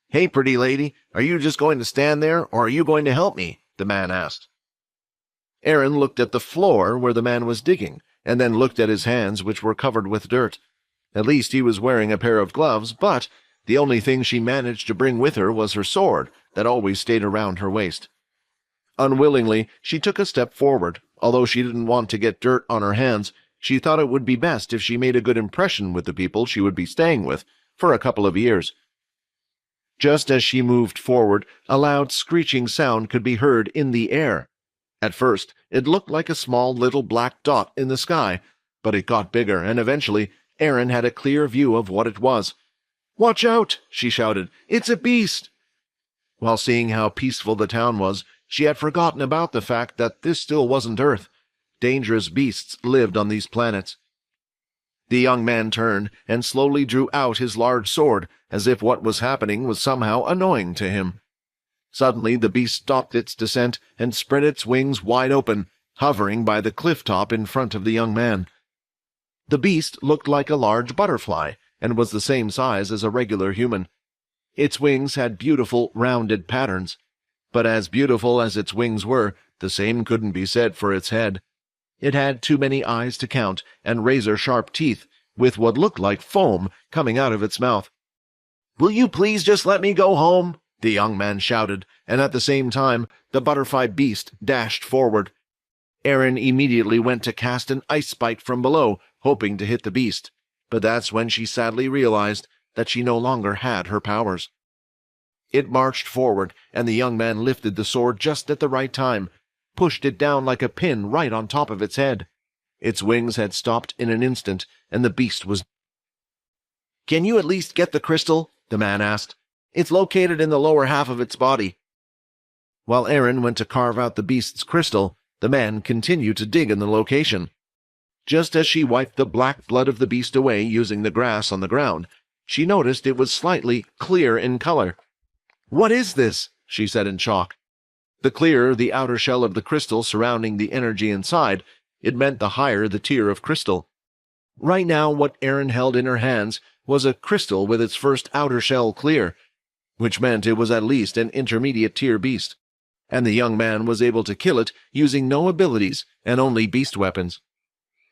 "Hey, pretty lady, are you just going to stand there, or are you going to help me?" the man asked. Erin looked at the floor where the man was digging, and then looked at his hands, which were covered with dirt. At least he was wearing a pair of gloves, but the only thing she managed to bring with her was her sword, that always stayed around her waist. Unwillingly, she took a step forward. Although she didn't want to get dirt on her hands, she thought it would be best if she made a good impression with the people she would be staying with for a couple of years. Just as she moved forward, a loud screeching sound could be heard in the air. At first, it looked like a small little black dot in the sky, but it got bigger, and eventually Erin had a clear view of what it was. "Watch out!" she shouted. "It's a beast!" While seeing how peaceful the town was, she had forgotten about the fact that this still wasn't Earth. Dangerous beasts lived on these planets. The young man turned and slowly drew out his large sword, as if what was happening was somehow annoying to him. Suddenly the beast stopped its descent and spread its wings wide open, hovering by the cliff top in front of the young man. The beast looked like a large butterfly, and was the same size as a regular human. Its wings had beautiful, rounded patterns. But as beautiful as its wings were, the same couldn't be said for its head. It had too many eyes to count, and razor-sharp teeth, with what looked like foam coming out of its mouth. "Will you please just let me go home?" the young man shouted, and at the same time the butterfly beast dashed forward. Erin immediately went to cast an ice spike from below, hoping to hit the beast, but that's when she sadly realized that she no longer had her powers. It marched forward, and the young man lifted the sword just at the right time, pushed it down like a pin right on top of its head. Its wings had stopped in an instant, and the beast was... "Can you at least get the crystal?" the man asked. "It's located in the lower half of its body." While Erin went to carve out the beast's crystal, the man continued to dig in the location. Just as she wiped the black blood of the beast away using the grass on the ground, she noticed it was slightly clear in color. "What is this?" she said in shock. The clearer the outer shell of the crystal surrounding the energy inside, it meant the higher the tier of crystal. Right now, what Erin held in her hands was a crystal with its first outer shell clear, which meant it was at least an intermediate tier beast, and the young man was able to kill it using no abilities and only beast weapons.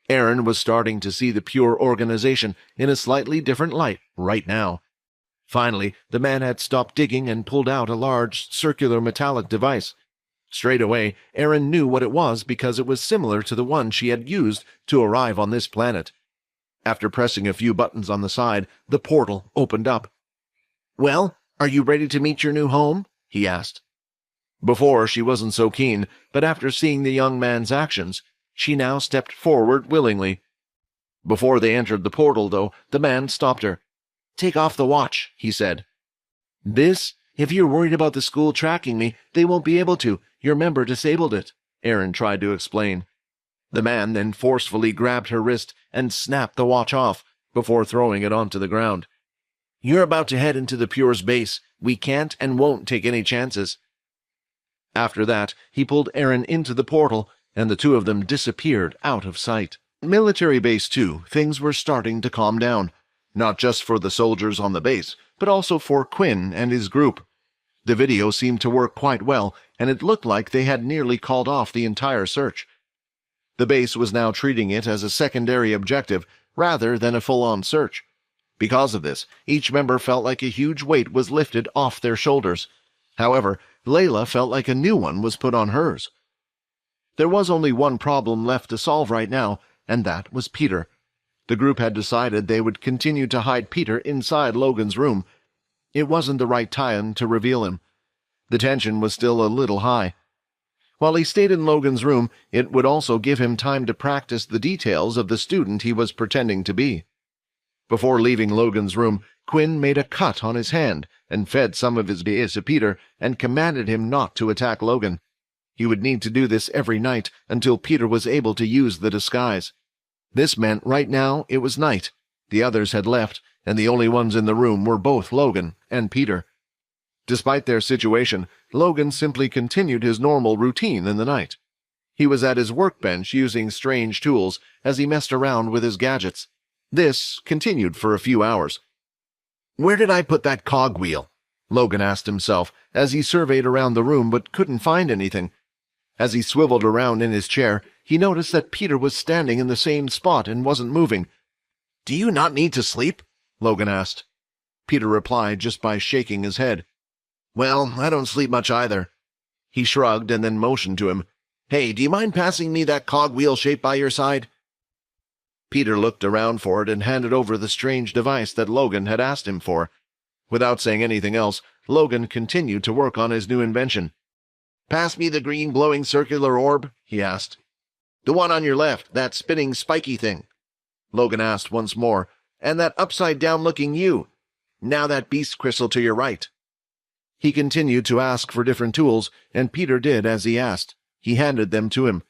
Erin was starting to see the Pure organization in a slightly different light right now. Finally, the man had stopped digging and pulled out a large, circular metallic device. Straight away, Erin knew what it was because it was similar to the one she had used to arrive on this planet. After pressing a few buttons on the side, the portal opened up. "Well, are you ready to meet your new home?" he asked. Before, she wasn't so keen, but after seeing the young man's actions, she now stepped forward willingly. Before they entered the portal, though, the man stopped her. "Take off the watch," he said. This If you're worried about the school tracking me, they won't be able to. Your member disabled it, Aaron tried to explain. The man then forcefully grabbed her wrist and snapped the watch off before throwing it onto the ground. You're about to head into the Pure's base. We can't and won't take any chances. After that, he pulled Aaron into the portal, and the two of them disappeared out of sight. Military Base 2, things were starting to calm down, not just for the soldiers on the base, but also for Quinn and his group. The video seemed to work quite well, and it looked like they had nearly called off the entire search. The base was now treating it as a secondary objective rather than a full-on search. Because of this, each member felt like a huge weight was lifted off their shoulders. However, Leila felt like a new one was put on hers. There was only one problem left to solve right now, and that was Peter. The group had decided they would continue to hide Peter inside Logan's room. It wasn't the right time to reveal him. The tension was still a little high. While he stayed in Logan's room, it would also give him time to practice the details of the student he was pretending to be. Before leaving Logan's room, Quinn made a cut on his hand and fed some of his beers to Peter and commanded him not to attack Logan. He would need to do this every night until Peter was able to use the disguise. This meant right now it was night. The others had left, and the only ones in the room were both Logan and Peter. Despite their situation, Logan simply continued his normal routine in the night. He was at his workbench using strange tools as he messed around with his gadgets. This continued for a few hours. "Where did I put that cogwheel?" Logan asked himself as he surveyed around the room but couldn't find anything. As he swiveled around in his chair, he noticed that Peter was standing in the same spot and wasn't moving. "Do you not need to sleep?" Logan asked. Peter replied just by shaking his head. "Well, I don't sleep much either." He shrugged and then motioned to him. "Hey, do you mind passing me that cogwheel shape by your side?" Peter looked around for it and handed over the strange device that Logan had asked him for. Without saying anything else, Logan continued to work on his new invention. "Pass me the green glowing circular orb?" he asked. "The one on your left, that spinning spiky thing," Logan asked once more. "And that upside-down looking you. Now that beast crystal to your right." He continued to ask for different tools, and Peter did as he asked. He handed them to him.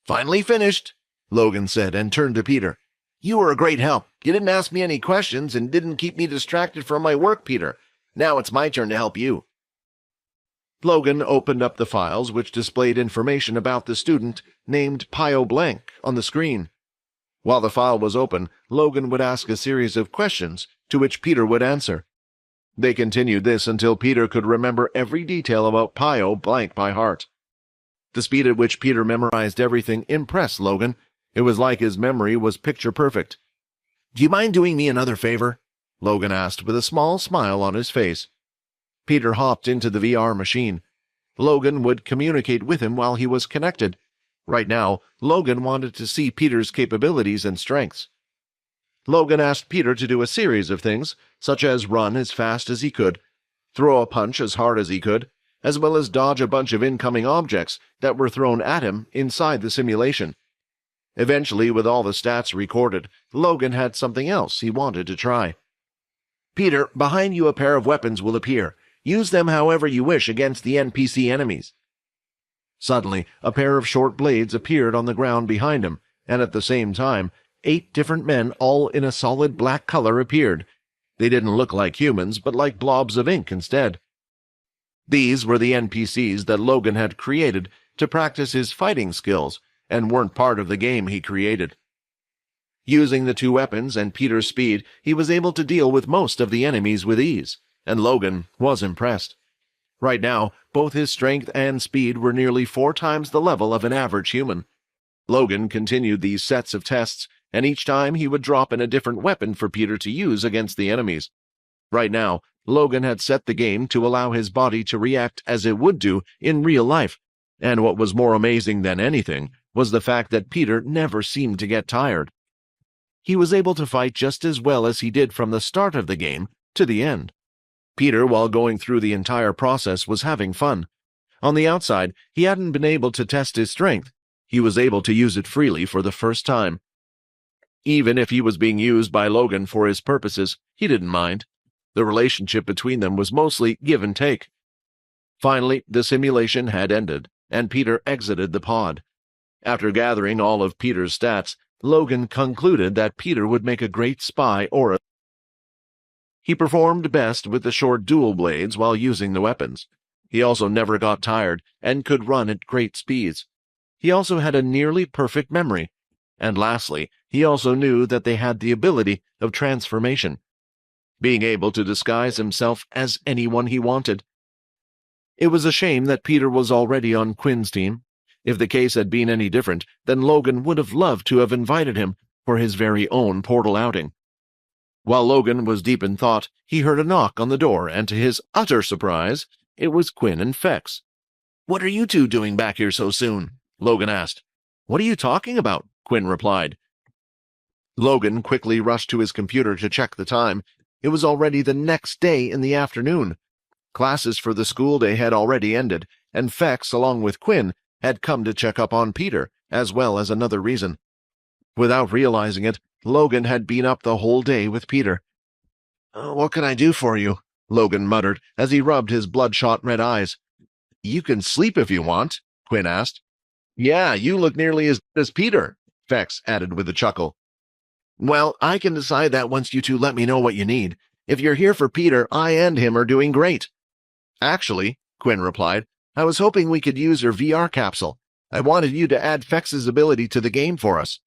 "Finally finished," Logan said, and turned to Peter. "You were a great help. You didn't ask me any questions and didn't keep me distracted from my work, Peter. Now it's my turn to help you." Logan opened up the files which displayed information about the student named Pio Blank on the screen. While the file was open, Logan would ask a series of questions, to which Peter would answer. They continued this until Peter could remember every detail about Pio Blank by heart. The speed at which Peter memorized everything impressed Logan. It was like his memory was picture-perfect. "Do you mind doing me another favor?" Logan asked with a small smile on his face. Peter hopped into the VR machine. Logan would communicate with him while he was connected. Right now, Logan wanted to see Peter's capabilities and strengths. Logan asked Peter to do a series of things, such as run as fast as he could, throw a punch as hard as he could, as well as dodge a bunch of incoming objects that were thrown at him inside the simulation. Eventually, with all the stats recorded, Logan had something else he wanted to try. "Peter, behind you a pair of weapons will appear. Use them however you wish against the NPC enemies." Suddenly, a pair of short blades appeared on the ground behind him, and at the same time, 8 different men all in a solid black color appeared. They didn't look like humans, but like blobs of ink instead. These were the NPCs that Logan had created to practice his fighting skills, and weren't part of the game he created. Using the 2 weapons and Peter's speed, he was able to deal with most of the enemies with ease, and Logan was impressed. Right now, both his strength and speed were nearly 4 times the level of an average human. Logan continued these sets of tests, and each time he would drop in a different weapon for Peter to use against the enemies. Right now, Logan had set the game to allow his body to react as it would do in real life, and what was more amazing than anything was the fact that Peter never seemed to get tired. He was able to fight just as well as he did from the start of the game to the end. Peter, while going through the entire process, was having fun. On the outside, he hadn't been able to test his strength. He was able to use it freely for the first time. Even if he was being used by Logan for his purposes, he didn't mind. The relationship between them was mostly give and take. Finally, the simulation had ended, and Peter exited the pod. After gathering all of Peter's stats, Logan concluded that Peter would make a great spy or a... He performed best with the short dual blades while using the weapons. He also never got tired and could run at great speeds. He also had a nearly perfect memory. And lastly, he also knew that they had the ability of transformation, being able to disguise himself as anyone he wanted. It was a shame that Peter was already on Quinn's team. If the case had been any different, then Logan would have loved to have invited him for his very own portal outing. While Logan was deep in thought, he heard a knock on the door, and to his utter surprise, it was Quinn and Fex. "What are you two doing back here so soon?" Logan asked. "What are you talking about?" Quinn replied. Logan quickly rushed to his computer to check the time. It was already the next day in the afternoon. Classes for the school day had already ended, and Fex, along with Quinn, had come to check up on Peter, as well as another reason. Without realizing it, Logan had been up the whole day with Peter. "What can I do for you?" Logan muttered as he rubbed his bloodshot red eyes. "You can sleep if you want," Quinn asked. "Yeah, you look nearly as good as Peter," Fex added with a chuckle. "Well, I can decide that once you two let me know what you need. If you're here for Peter, I and him are doing great." "Actually," Quinn replied, "I was hoping we could use your VR capsule. I wanted you to add Fex's ability to the game for us."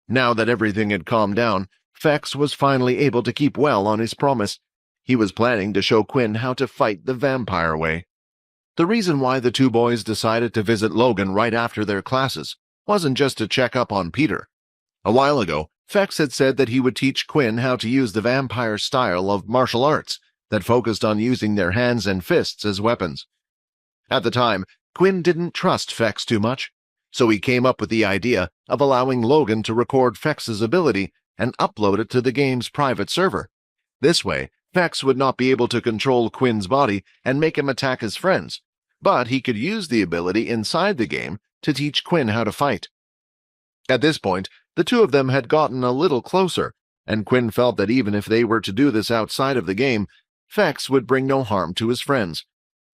Now that everything had calmed down, Fex was finally able to keep well on his promise. He was planning to show Quinn how to fight the vampire way. The reason why the two boys decided to visit Logan right after their classes wasn't just to check up on Peter. A while ago, Fex had said that he would teach Quinn how to use the vampire style of martial arts that focused on using their hands and fists as weapons. At the time, Quinn didn't trust Fex too much, so he came up with the idea of allowing Logan to record Fex's ability and upload it to the game's private server. This way, Fex would not be able to control Quinn's body and make him attack his friends, but he could use the ability inside the game to teach Quinn how to fight. At this point, the two of them had gotten a little closer, and Quinn felt that even if they were to do this outside of the game, Fex would bring no harm to his friends.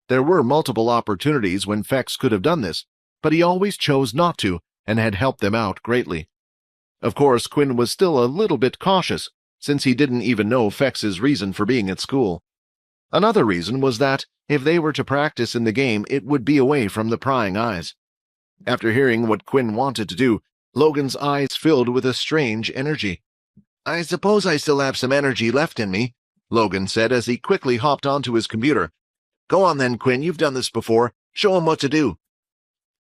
There were multiple opportunities when Fex could have done this, but he always chose not to and had helped them out greatly. Of course, Quinn was still a little bit cautious, since he didn't even know Fex's reason for being at school. Another reason was that, if they were to practice in the game, it would be away from the prying eyes. After hearing what Quinn wanted to do, Logan's eyes filled with a strange energy. "I suppose I still have some energy left in me," Logan said as he quickly hopped onto his computer. "Go on then, Quinn, you've done this before. Show him what to do."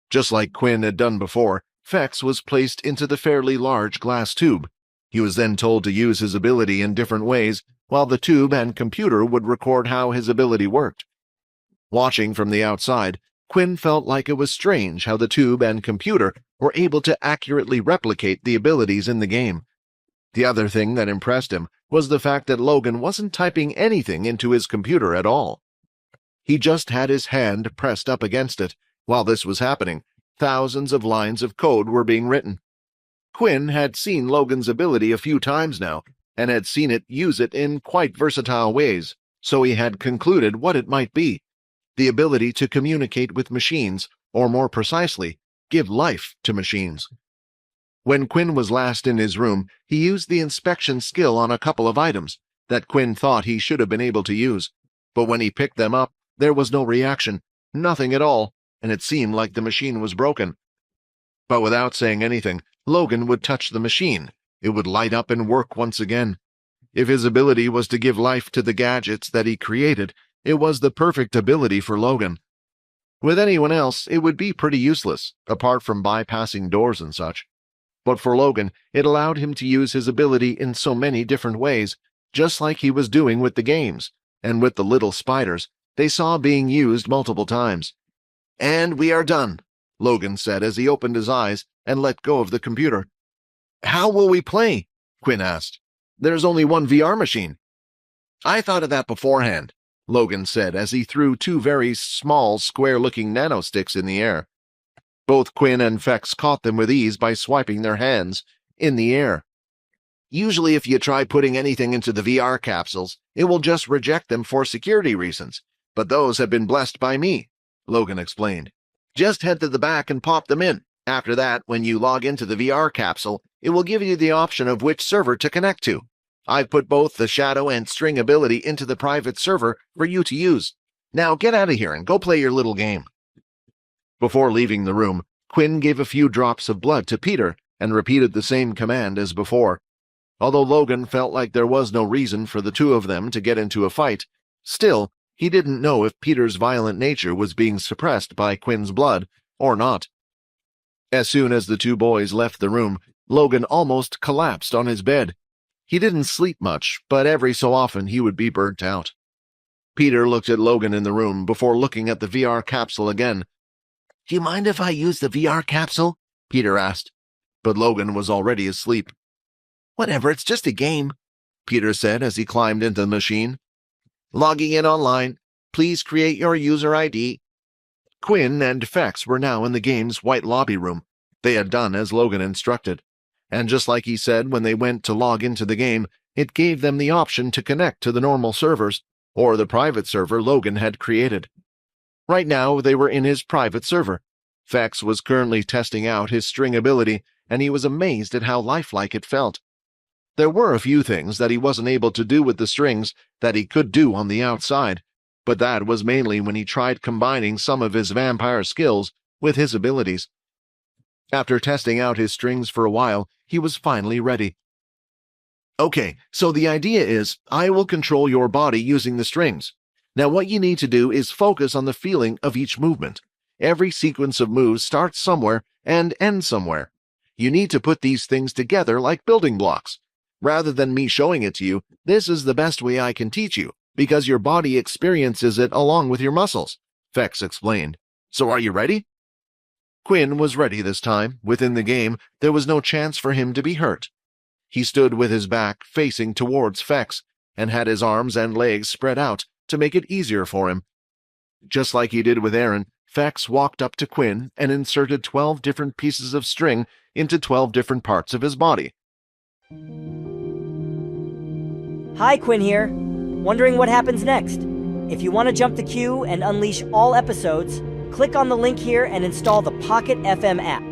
Just like Quinn had done before, Fex was placed into the fairly large glass tube. He was then told to use his ability in different ways, while the tube and computer would record how his ability worked. Watching from the outside, Quinn felt like it was strange how the tube and computer were able to accurately replicate the abilities in the game. The other thing that impressed him was the fact that Logan wasn't typing anything into his computer at all. He just had his hand pressed up against it. While this was happening, thousands of lines of code were being written. Quinn had seen Logan's ability a few times now, and had seen it use it in quite versatile ways, so he had concluded what it might be: the ability to communicate with machines, or more precisely, give life to machines. When Quinn was last in his room, he used the inspection skill on a couple of items that Quinn thought he should have been able to use, but when he picked them up, there was no reaction, nothing at all, and it seemed like the machine was broken. But without saying anything, Logan would touch the machine. It would light up and work once again. If his ability was to give life to the gadgets that he created, it was the perfect ability for Logan. With anyone else, it would be pretty useless, apart from bypassing doors and such. But for Logan, it allowed him to use his ability in so many different ways, just like he was doing with the games, and with the little spiders, they saw being used multiple times. "And we are done," Logan said as he opened his eyes and let go of the computer. "How will we play?" Quinn asked. "There's only one VR machine." "I thought of that beforehand," Logan said as he threw two very small, square-looking nanosticks in the air. Both Quinn and Fex caught them with ease by swiping their hands in the air. Usually if you try putting anything into the VR capsules, it will just reject them for security reasons. But those have been blessed by me, Logan explained. Just head to the back and pop them in. After that, when you log into the VR capsule, it will give you the option of which server to connect to. I've put both the shadow and string ability into the private server for you to use. Now get out of here and go play your little game. Before leaving the room, Quinn gave a few drops of blood to Peter and repeated the same command as before. Although Logan felt like there was no reason for the two of them to get into a fight, still, he didn't know if Peter's violent nature was being suppressed by Quinn's blood or not. As soon as the two boys left the room, Logan almost collapsed on his bed. He didn't sleep much, but every so often he would be burnt out. Peter looked at Logan in the room before looking at the VR capsule again. "Do you mind if I use the VR capsule?" Peter asked, but Logan was already asleep. "Whatever, it's just a game," Peter said as he climbed into the machine. "Logging in online. Please create your user ID." Quinn and Fex were now in the game's white lobby room. They had done as Logan instructed. And just like he said when they went to log into the game, it gave them the option to connect to the normal servers, or the private server Logan had created. Right now, they were in his private server. Fex was currently testing out his string ability, and he was amazed at how lifelike it felt. There were a few things that he wasn't able to do with the strings that he could do on the outside, but that was mainly when he tried combining some of his vampire skills with his abilities. After testing out his strings for a while, he was finally ready. "Okay, so the idea is, I will control your body using the strings. Now what you need to do is focus on the feeling of each movement. Every sequence of moves starts somewhere and ends somewhere. You need to put these things together like building blocks. Rather than me showing it to you, this is the best way I can teach you, because your body experiences it along with your muscles," Fex explained. "So are you ready?" Quinn was ready this time. Within the game, there was no chance for him to be hurt. He stood with his back facing towards Fex and had his arms and legs spread out to make it easier for him. Just like he did with Aaron, Fex walked up to Quinn and inserted 12 different pieces of string into 12 different parts of his body. Hi, Quinn here. Wondering what happens next? If you want to jump the queue and unleash all episodes, click on the link here and install the Pocket FM app.